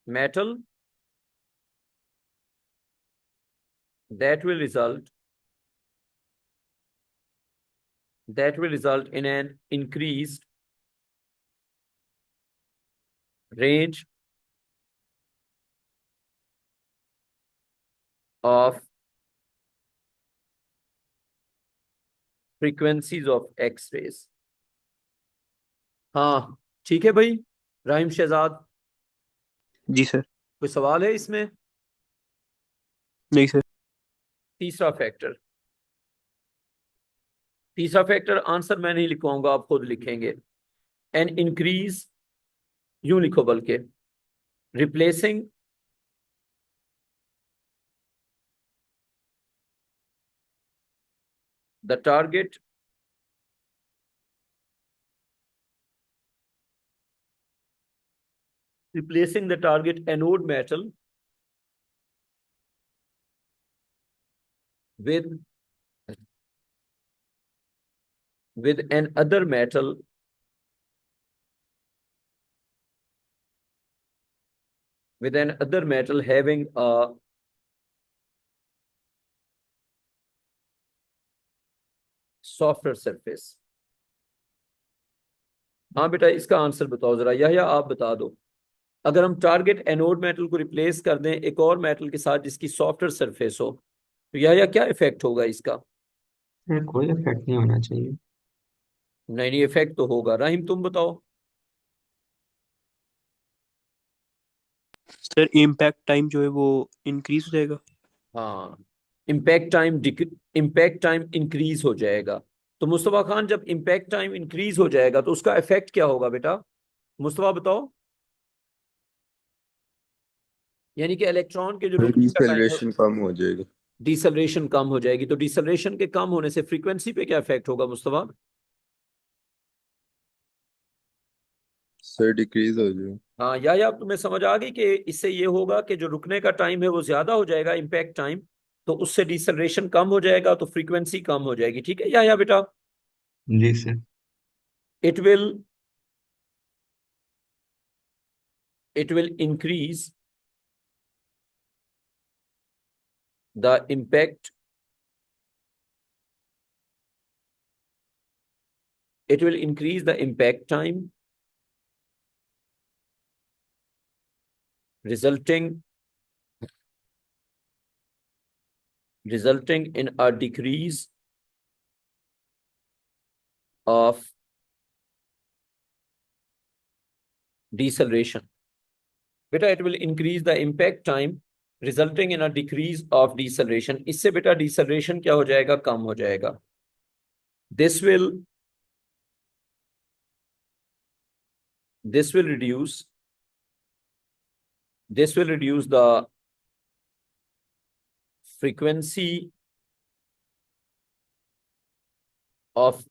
metal. That will result in an increased range of frequencies of X-rays। हाँ ठीक है भाई। राहिम शहजाद, जी sir. कोई सवाल है इसमें? नहीं सर। तीसरा फैक्टर आंसर मैं नहीं लिखवाऊंगा, आप खुद लिखेंगे। एन इंक्रीज, यूं लिखो बल्कि, replacing the target anode metal with an other metal having a softer surface। हाँ बेटा, इसका आंसर बताओ जरा, या आप बता दो। अगर हम टारगेट एनोड मेटल को रिप्लेस कर दें एक और मेटल के साथ जिसकी सॉफ्टर सरफेस हो, तो या क्या इफेक्ट होगा इसका? फिर कोई इफेक्ट नहीं होना चाहिए। नहीं नहीं, इफेक्ट तो होगा। राहिम तुम बताओ। सर इम्पैक्ट टाइम जो है वो इंक्रीज हो जाएगा। हाँ, इम्पैक्ट टाइम इंक्रीज हो जाएगा। तो मुस्तफा खान, जब इम्पैक्ट टाइम इंक्रीज हो जाएगा तो उसका इफेक्ट क्या होगा बेटा? मुस्तफा बताओ। यानी कि इलेक्ट्रॉन के जो रुकने का टाइम है, डिसेलरेशन कम हो जाएगा। डिसलरेशन कम हो जाएगी। तो डिसलरेशन के कम होने से फ्रीक्वेंसी पे क्या इफेक्ट होगा मुस्तफा? सर डिक्रीज हो जाएगा। हाँ, या अब तुम्हें समझ आ गई कि इससे ये होगा कि जो रुकने का टाइम है वो ज्यादा हो जाएगा, इम्पैक्ट टाइम, तो उससे डिसलरेशन कम हो जाएगा, तो फ्रीक्वेंसी कम हो जाएगी। ठीक है या बेटा? जी sir. It will increase the impact time, resulting in a decrease of deceleration. बेटा it will increase the impact time resulting in a decrease of deceleration. इससे बेटा deceleration क्या हो जाएगा, कम हो जाएगा. This will reduce the frequency of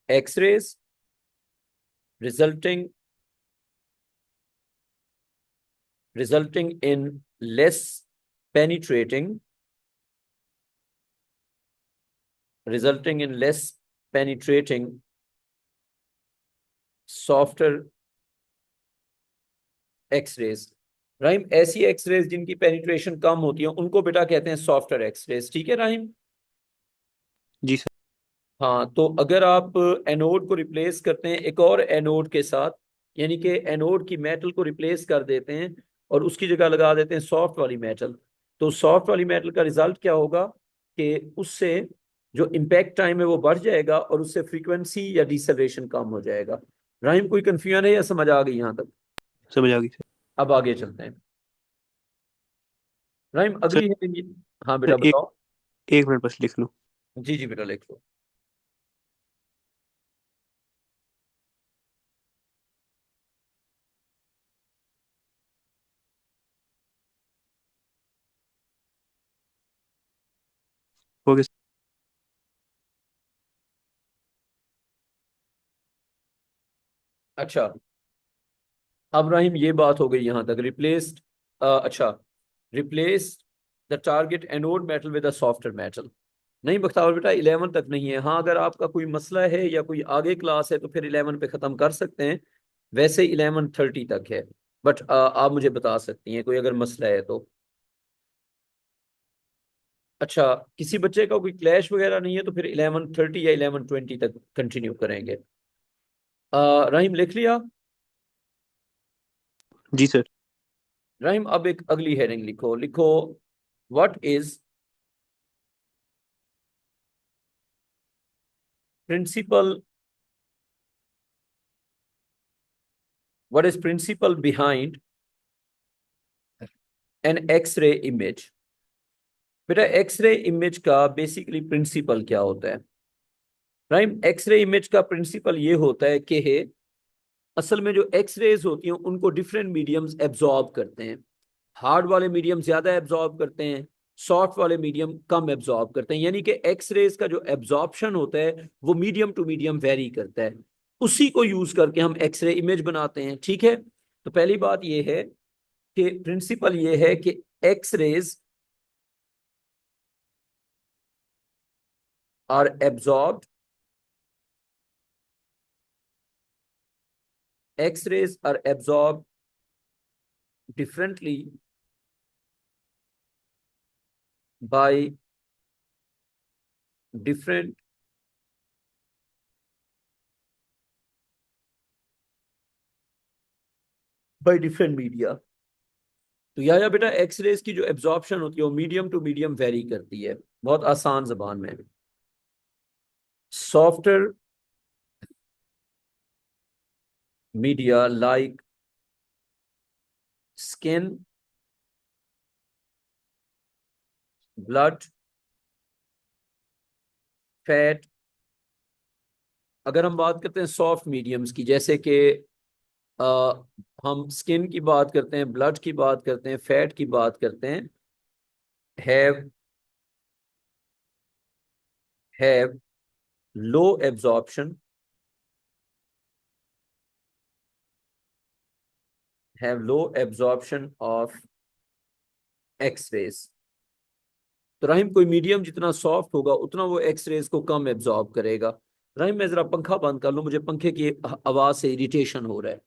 X-rays resulting in less penetrating softer X-rays. Rahim, ऐसी X-rays जिनकी पेनिट्रेशन कम होती है उनको बेटा कहते हैं सॉफ्टर एक्सरेज. ठीक है राहिम? जी सर. हाँ, तो अगर आप एनोड को रिप्लेस करते हैं एक और एनोड के साथ, यानी कि एनोड की मेटल को रिप्लेस कर देते हैं और उसकी जगह लगा देते हैं सॉफ्ट वाली मेटल, तो सॉफ्ट वाली मेटल का रिजल्ट क्या होगा कि उससे जो इम्पैक्ट टाइम है वो बढ़ जाएगा और उससे फ्रीक्वेंसी या डिसेलरेशन कम हो जाएगा. राहिम, कोई कंफ्यूजन है या समझ आ गई यहाँ तक? समझ आ गई सर. अब आगे चलते हैं. राहिम, सर, अगली है हाँ बेटा एक बताओ. एक मिनट बस लिख लूँ. जी जी बेटा लिख लो. Okay sir. अच्छा, अब राहिम ये बात हो गई यहाँ तक. रिप्लेस्ड, अच्छा, replace the target anode metal with a softer metal. नहीं बख्तावर बेटा 11 तक नहीं है. हाँ, अगर आपका कोई मसला है या कोई आगे क्लास है तो फिर 11 पे ख़त्म कर सकते हैं. वैसे 11:30 तक है, बट आप मुझे बता सकती हैं कोई अगर मसला है तो. अच्छा, किसी बच्चे का कोई क्लैश वगैरह नहीं है तो फिर 11:30 या 11:20 तक कंटिन्यू करेंगे. राहिम लिख लिया? जी सर. राहिम, अब एक अगली हेडिंग लिखो. लिखो what is principle behind an X-ray image. बेटा एक्सरे इमेज का बेसिकली प्रिंसिपल क्या होता है? राइम, एक्सरे इमेज का प्रिंसिपल ये होता है कि असल में जो एक्सरेज होती हैं उनको डिफरेंट मीडियम्स एब्जॉर्ब करते हैं. हार्ड वाले मीडियम ज्यादा एब्जॉर्ब करते हैं, सॉफ्ट वाले मीडियम कम एब्जॉर्ब करते हैं. यानी कि एक्सरेज का जो एब्जॉर्प्शन होता है वो मीडियम टू मीडियम वेरी करता है. उसी को यूज करके हम एक्सरे इमेज बनाते हैं. ठीक है, तो पहली बात ये है कि प्रिंसिपल ये है कि X-rays are absorbed X-rays are absorbed differently by different media. तो या बेटा एक्सरेज की जो एब्जॉर्प्शन होती है वो मीडियम टू मीडियम वेरी करती है. बहुत आसान जबान में, softer media like skin, blood, fat. अगर हम बात करते हैं सॉफ्ट मीडियम्स की, जैसे कि हम स्किन की बात करते हैं, ब्लड की बात करते हैं, फैट की बात करते हैं, have have low absorption, of X-rays. तो राहिम, कोई मीडियम जितना सॉफ्ट होगा उतना वो एक्स-रेज को कम एब्जॉर्ब करेगा. राहिम, मैं जरा पंखा बंद कर लूं, मुझे पंखे की आवाज से इरिटेशन हो रहा है.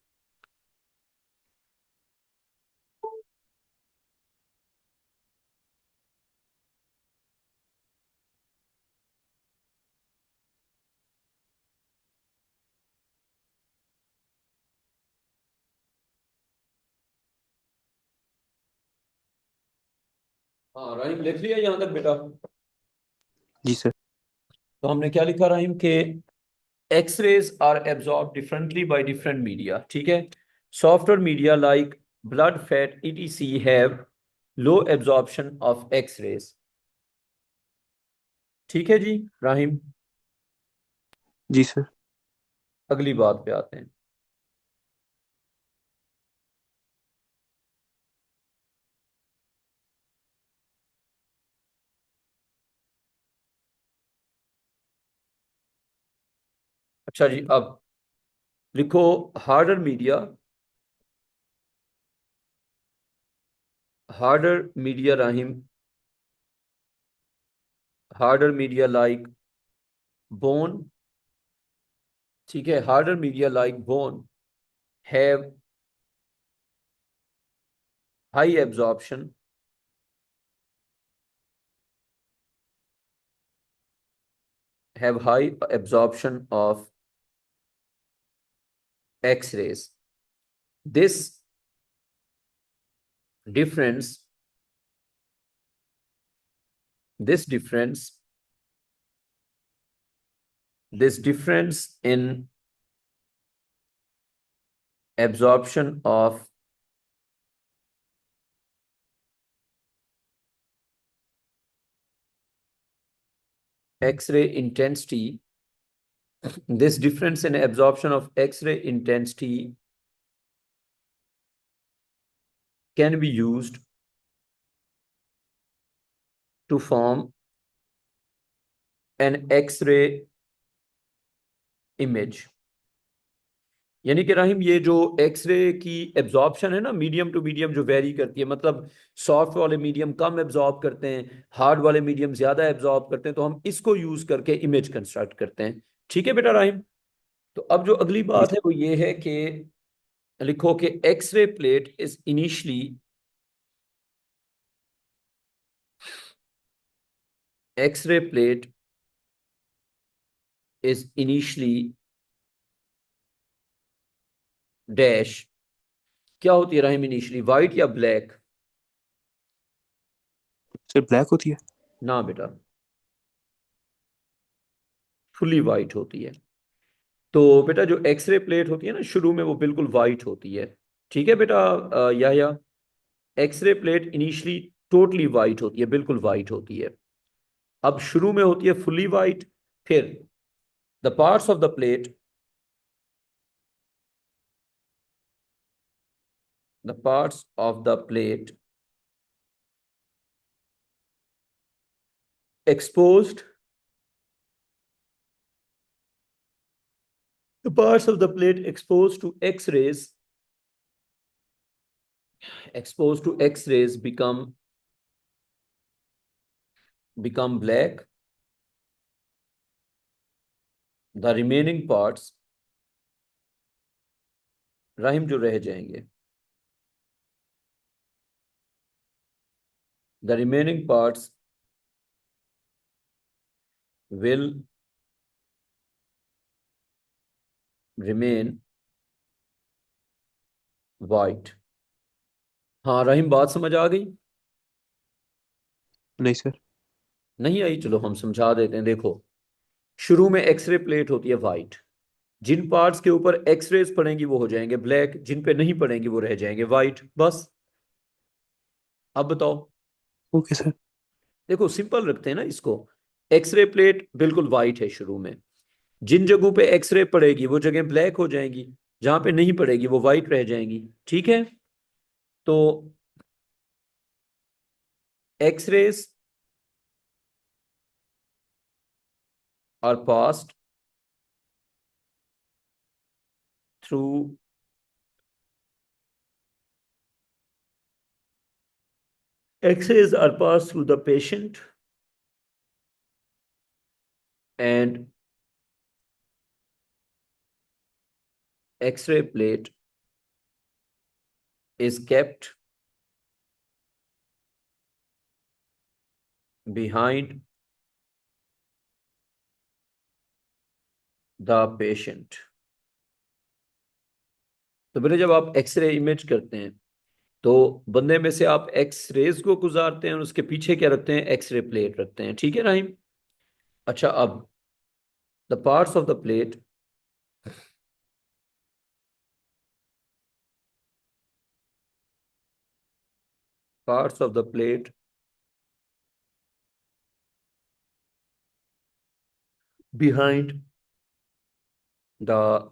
हाँ राहिम, लिख लिया यहाँ तक बेटा? जी सर. तो हमने क्या लिखा राहिम के X-rays are absorbed differently by different media. ठीक है, softer media like blood, fat, etc. have low absorption of X-rays. ठीक है जी राहिम, जी सर। अगली बात पे आते हैं। अच्छा जी, अब लिखो harder media, harder media Rahim, harder media like bone, ठीक है, harder media like bone have high absorption, have high absorption of X-rays. This difference, this difference, this difference in absorption of X-ray intensity, this difference in absorption of X-ray intensity can be used to form an X-ray image. यानी कि राहिम ये जो x ray की absorption है ना, medium to medium जो very करती है, मतलब सॉफ्ट वाले मीडियम कम एब्जॉर्ब करते हैं, हार्ड वाले मीडियम ज्यादा एब्जॉर्ब करते हैं, तो हम इसको यूज करके इमेज कंस्ट्रक्ट करते हैं। ठीक है बेटा राहिम, तो अब जो अगली जी बात है वो ये है कि लिखो कि X-ray plate is initially, X-ray plate is initially dash, क्या होती है राहिम इनिशियली, वाइट या ब्लैक? सर ब्लैक होती है। ना बेटा, फुली वाइट होती है। तो बेटा जो एक्सरे प्लेट होती है ना, शुरू में वो बिल्कुल वाइट होती है। ठीक है बेटा, या X-ray plate initially totally white होती है, बिल्कुल वाइट होती है। अब शुरू में होती है फुली वाइट, फिर the parts of the plate, the parts of the plate exposed, the parts of the plate exposed to X-rays, exposed to X-rays become black. The remaining parts, Rahim जो रह जाएंगे, the remaining parts will remain white. हाँ राहिम, बात समझ आ गई? नहीं sir. नहीं आई? चलो हम समझा देते हैं। देखो, शुरू में एक्सरे प्लेट होती है वाइट, जिन पार्ट्स के ऊपर एक्सरेज पड़ेंगी वो हो जाएंगे ब्लैक, जिन पे नहीं पड़ेंगी वो रह जाएंगे वाइट, बस। अब बताओ। Okay sir. देखो सिंपल रखते हैं ना इसको, एक्सरे प्लेट बिल्कुल वाइट है शुरू में, जिन जगहों पे एक्सरे पड़ेगी वो जगह ब्लैक हो जाएंगी, जहां पे नहीं पड़ेगी वो वाइट रह जाएंगी। ठीक है, तो X-rays are passed through X-rays are passed through the patient and X-ray plate is kept behind the patient. तो बेटा जब आप एक्सरे इमेज करते हैं तो बंदे में से आप एक्सरेज को गुजारते हैं और उसके पीछे क्या रखते हैं, एक्सरे प्लेट रखते हैं। ठीक है राहिम? अच्छा, अब the parts of the plate parts of the plate behind the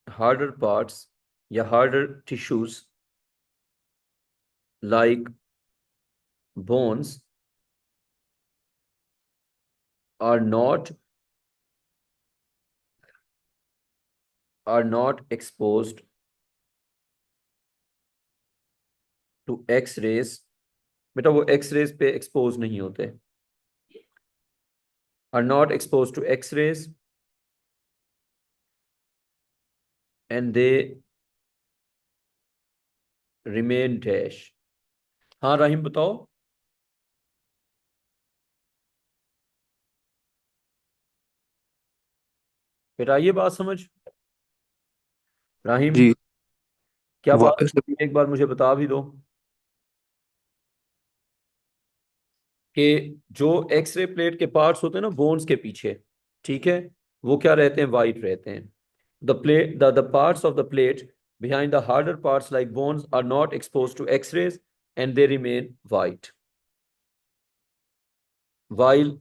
harder parts या harder tissues like bones are not exposed to X-rays. बेटा वो X-rays पे expose नहीं होते. Are not exposed to X-rays and they remain dash. हाँ राहिम बताओ. फिर आइए बात समझ. राहिम जी क्या वा, बात है? एक बार मुझे बता भी दो कि जो एक्सरे प्लेट के पार्ट्स होते हैं ना बोन्स के पीछे, ठीक है, वो क्या रहते हैं? वाइट रहते हैं. The parts of the plate behind the harder parts like bones are not exposed to X-rays and they remain white. While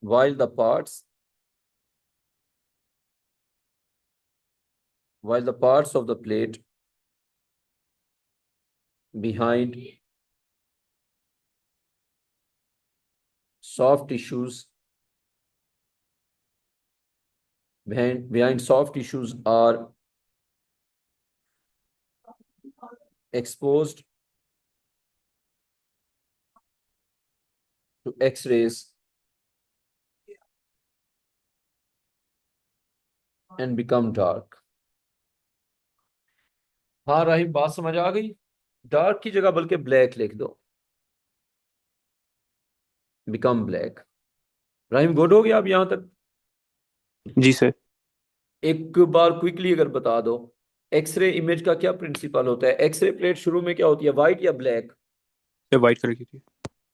while the parts of the plate behind soft tissues are exposed to X-rays and become dark. हाँ राहिम बात समझ आ गई. Dark की जगह बल्कि black लिख दो. Become black. राहिम गुड हो गया अब यहां तक? जी सर. एक बार क्विकली अगर बता दो, एक्सरे इमेज का क्या प्रिंसिपल होता है? एक्सरे प्लेट शुरू में क्या होती है, वाइट या ब्लैक? ये वाइट कलर की थी.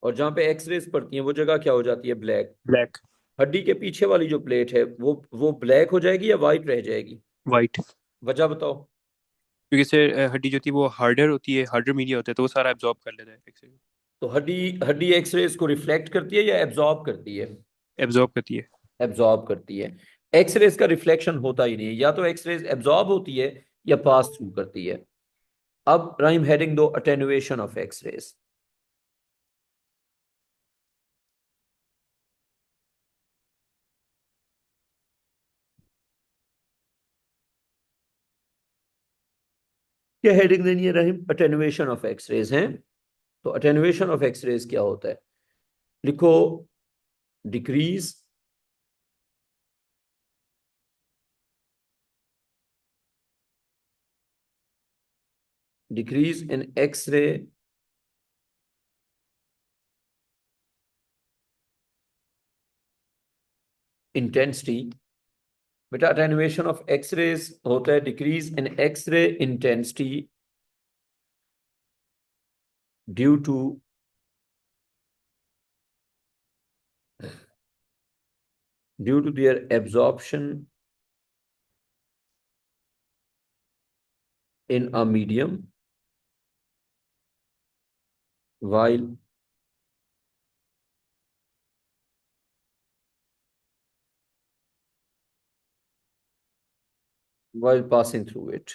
और जहां पे एक्सरेज पड़ती हैं वो जगह क्या हो जाती है? ब्लैक. ब्लैक. हड्डी के पीछे वाली जो प्लेट है वो ब्लैक हो जाएगी या वाइट रह जाएगी? वाइट. वजह बताओ. क्योंकि सर हड्डी जो थी वो हार्डर होती है, हार्डर मीडिया होता है, तो वो सारा एब्जॉर्ब कर लेता है एक्सरे. तो हड्डी हड्डी एक्सरेज को रिफ्लेक्ट करती है या एब्जॉर्ब करती है? एब्जॉर्ब करती है. एब्जॉर्ब करती है. एक्सरेज का रिफ्लेक्शन होता ही नहीं है, या तो एक्सरेज एब्जॉर्ब होती है या पास थ्रू करती है. अब राइम हेडिंग दो, अटेनुएशन ऑफ एक्सरेज. क्या हेडिंग देनी है रहीम? अटेनुएशन ऑफ एक्सरेज हैं. तो अटेनुएशन ऑफ एक्सरेज क्या होता है? लिखो, डिक्रीज इन एक्सरे इंटेंसिटी. बेटा अटेनुएशन ऑफ एक्सरेज होता है decrease in X-ray intensity due to their absorption in a medium while passing through it.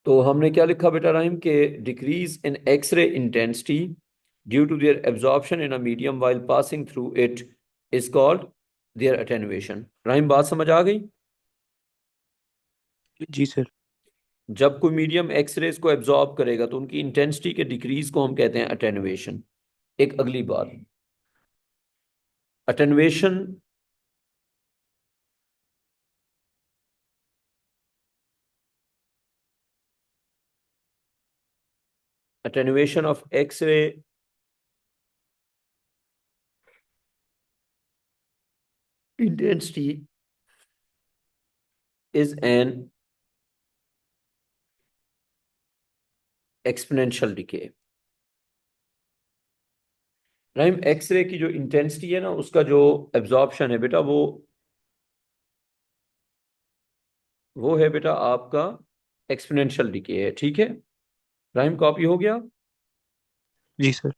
तो हमने क्या लिखा बेटा राहिम के decrease in X-ray intensity due to their absorption in a medium while passing through it is called their attenuation. Rahim बात समझ आ गई? जी सर. जब कोई मीडियम एक्सरेज को एब्जॉर्ब करेगा तो उनकी इंटेंसिटी के डिक्रीज को हम कहते हैं अटेनुएशन. एक अगली बात, attenuation of X-ray intensity is an exponential decay. Raim X-ray की जो इंटेंसिटी है ना उसका जो एब्जॉर्प्शन है बेटा वो वो है बेटा आपका एक्सपोनेंशियल डिके है, ठीक है। राइम कॉपी हो गया। जी सर।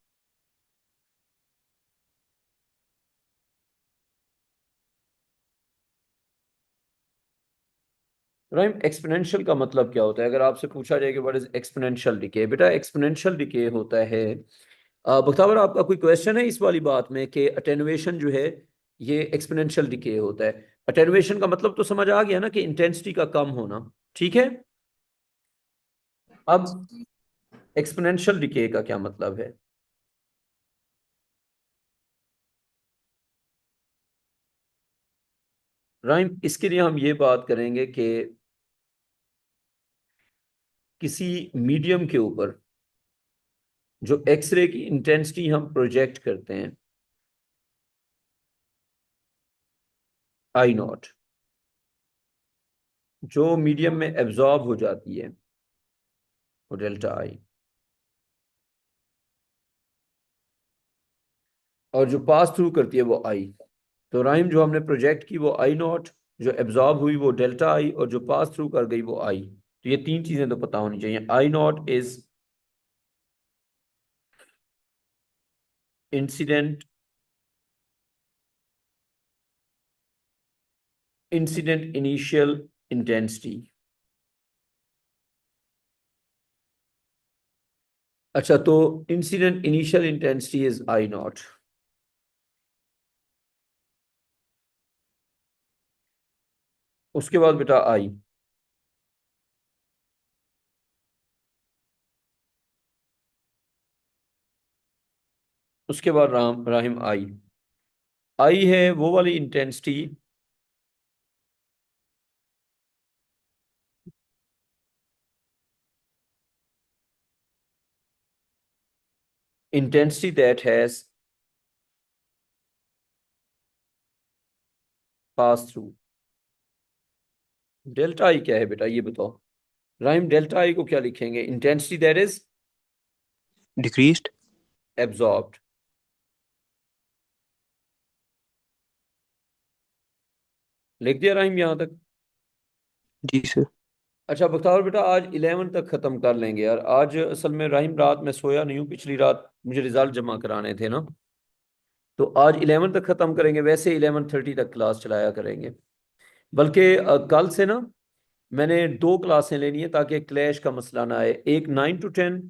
राइम एक्सपोनेंशियल का मतलब क्या होता है? अगर आपसे पूछा जाए कि व्हाट इज एक्सपोनेंशियल डिके, बेटा एक्सपोनेंशियल डिके होता है, बख्तावर आपका कोई क्वेश्चन है इस वाली बात में कि अटेनुएशन जो है ये एक्सपोनेंशियल डिके होता है? अटेनुएशन का मतलब तो समझ आ गया ना, कि इंटेंसिटी का कम होना, ठीक है। अब एक्सपोनेंशियल डिके का क्या मतलब है? राइम इसके लिए हम ये बात करेंगे कि किसी मीडियम के ऊपर जो एक्सरे की इंटेंसिटी हम प्रोजेक्ट करते हैं, आई नॉट, जो मीडियम में एब्जॉर्ब हो जाती है वो डेल्टा आई, और जो पास थ्रू करती है वो आई। तो राइम जो हमने प्रोजेक्ट की वो आई नॉट, जो एब्जॉर्ब हुई वो डेल्टा आई, और जो पास थ्रू कर गई वो आई। तो ये तीन चीजें तो पता होनी चाहिए। I naught is incident initial intensity. अच्छा, तो incident initial intensity is I naught. उसके बाद बेटा आई, उसके बाद राहिम आई। आई है वो वाली intensity that has passed through। Delta आई क्या है बेटा, ये बताओ। राइम डेल्टा आई को क्या लिखेंगे? Intensity that is decreased. Absorbed. लिख दिया राइम यहां तक? जी सर। अच्छा बख्तावर बेटा, आज 11 तक खत्म कर लेंगे यार। आज असल में राहिम रात में सोया नहीं हूँ, पिछली रात मुझे रिजल्ट जमा कराने थे ना, तो आज 11 तक खत्म करेंगे। वैसे 11:30 तक क्लास चलाया करेंगे, बल्कि कल से ना मैंने दो क्लासें लेनी है ताकि क्लैश का मसला ना आए। एक 9 to 10,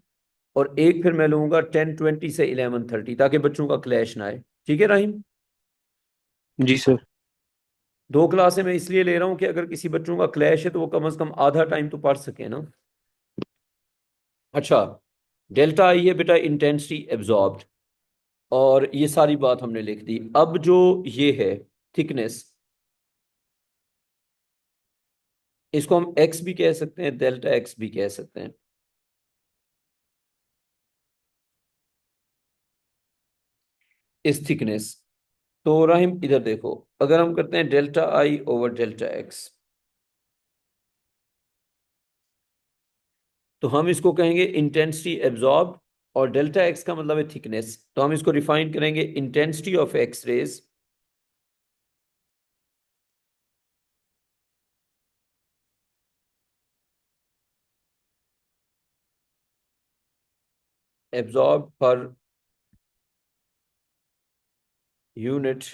और एक फिर मैं लूंगा 10:20 से 11:30, ताकि बच्चों का क्लैश ना आए। ठीक है राहिम? जी सर। दो क्लासें मैं इसलिए ले रहा हूँ कि अगर किसी बच्चों का क्लैश है तो वो कम से कम आधा टाइम तो पढ़ सके ना। अच्छा, डेल्टा आई है बेटा इंटेंसिटी एब्जॉर्ब्ड, और ये सारी बात हमने लिख दी। अब जो ये है थिकनेस, इसको हम एक्स भी कह सकते हैं, डेल्टा एक्स भी कह सकते हैं। इस थिकनेस, तो राहिम इधर देखो, अगर हम करते हैं delta I over delta x, तो हम इसको कहेंगे इंटेंसिटी एब्जॉर्ब, और डेल्टा एक्स का मतलब है थिकनेस, तो हम इसको रिफाइन करेंगे intensity of X rays absorb per unit,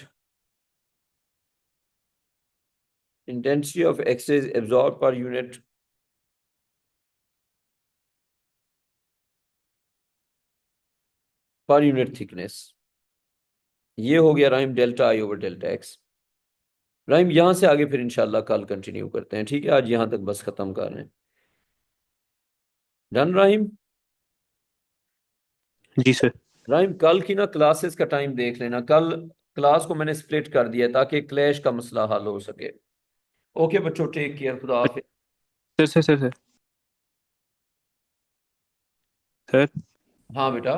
intensity of X rays absorb per unit thickness. ये हो गया Raim delta I over delta x. राइम यहां से आगे फिर इंशाल्लाह कल कंटिन्यू करते हैं, ठीक है? आज यहां तक बस खत्म कर रहे हैं। डन राहिम? जी सर। राइम कल की ना क्लासेस का टाइम देख लेना। कल क्लास को मैंने स्प्लिट कर दिया है ताकि क्लैश का मसला हल हो सके। ओके बच्चों, टेक केयर, खुदा हाफिज। सर। सर हाँ बेटा।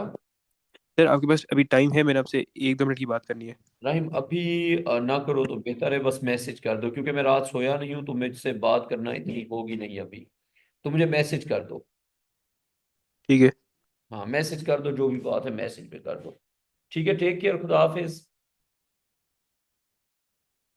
सर आपके पास अभी टाइम है? मैंने आपसे 1-2 मिनट की बात करनी है। राहिम अभी ना करो तो बेहतर है, बस मैसेज कर दो, क्योंकि मैं रात सोया नहीं हूँ तो मुझसे बात करना इतनी होगी नहीं अभी। तो मुझे मैसेज कर दो। ठीक है। हाँ मैसेज कर दो, जो भी बात है मैसेज पे कर दो। ठीक है, टेक केयर, खुदा हाफिज।